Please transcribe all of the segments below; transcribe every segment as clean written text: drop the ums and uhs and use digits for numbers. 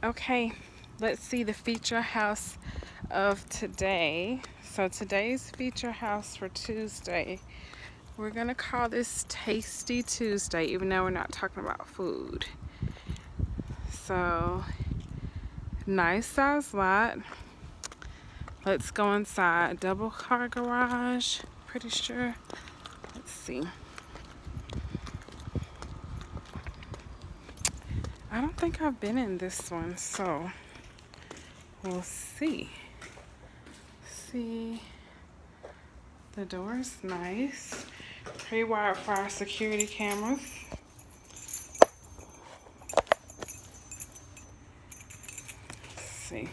Okay, let's see the feature house of today. So today's feature house for Tuesday, we're gonna call this Tasty Tuesday, even though we're not talking about food. So, nice size lot. Let's go inside. Double car garage, pretty sure. Let's see. I don't think I've been in this one, so we'll see. See, the door is nice. Pre-wired fire security cameras. Let's see.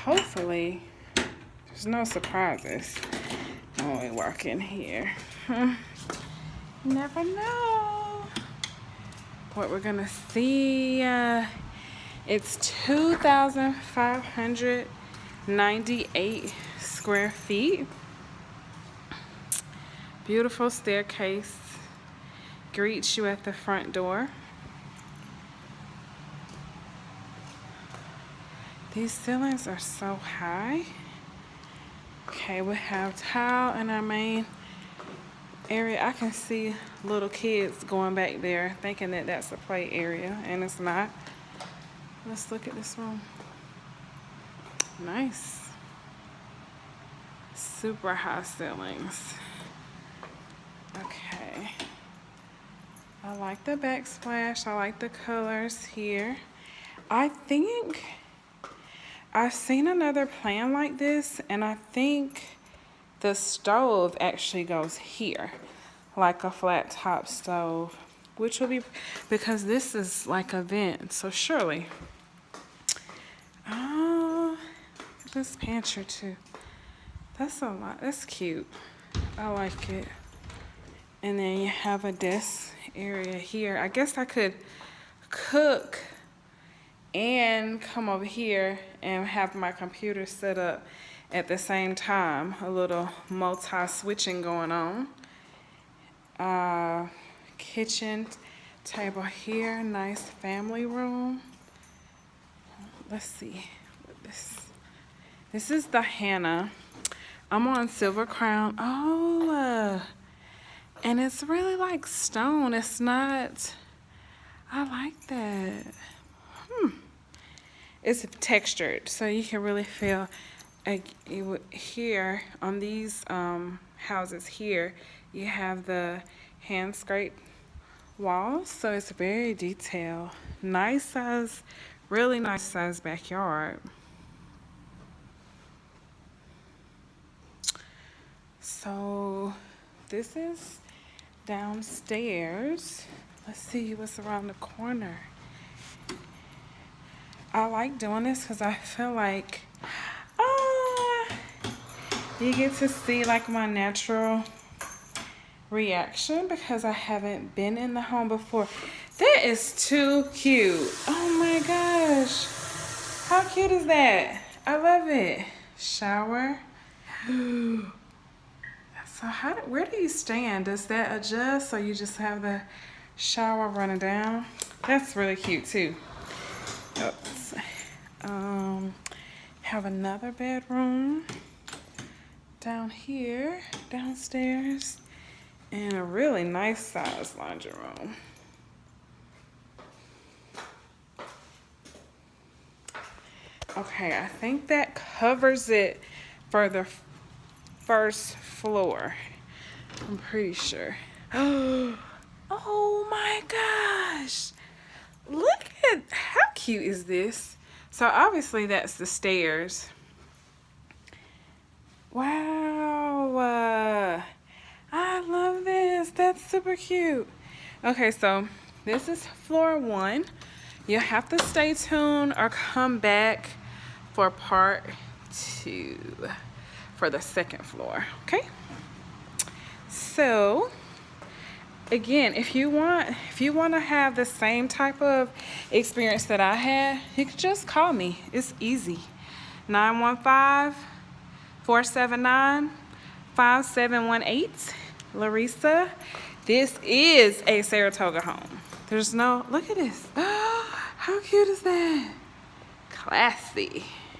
Hopefully, there's no surprises when we walk in here. You never know what we're gonna see. It's 2,598 square feet. Beautiful staircase greets you at the front door. These ceilings are so high. Okay, we have tile in our main area. I can see little kids going back there thinking that that's a play area, and it's not. Let's look at this room. Nice. Super high ceilings. Okay. I like the backsplash. I like the colors here. I think I've seen another plan like this, and I think the stove actually goes here, like a flat top stove, which will be, because this is like a vent, so surely. Oh, this pantry too. That's a lot. That's cute. I like it. And then you have a desk area here. I guess I could cook and come over here and have my computer set up at the same time. A little multi-switching going on. Kitchen table here. Nice family room. Let's see what this is the Hannah. I'm on Silver Crown. Oh, and it's really like stone. It's not, I like that. It's textured, so you can really feel here on these houses here, you have the hand scrape walls, so it's very detailed. Nice size, really nice size backyard. So this is downstairs. Let's see what's around the corner. I like doing this because I feel like you get to see like my natural reaction because I haven't been in the home before. That is too cute. Oh my gosh. How cute is that? I love it. Shower. So where do you stand? Does that adjust or you just have the shower running down? That's really cute too. Oops. Have another bedroom down here, downstairs, and a really nice size laundry room. Okay, I think that covers it for the first floor. I'm pretty sure. Oh my gosh. Look at, how cute is this? So obviously that's the stairs. Wow. I love this. That's super cute. Okay, so this is floor 1. You'll have to stay tuned or come back for part 2 for the second floor, okay? So again, if you want to have the same type of experience that I had, you can just call me. It's easy. 915-479-5718. Larissa. This is a Saratoga home. There's no, look at this. How cute is that? Classy.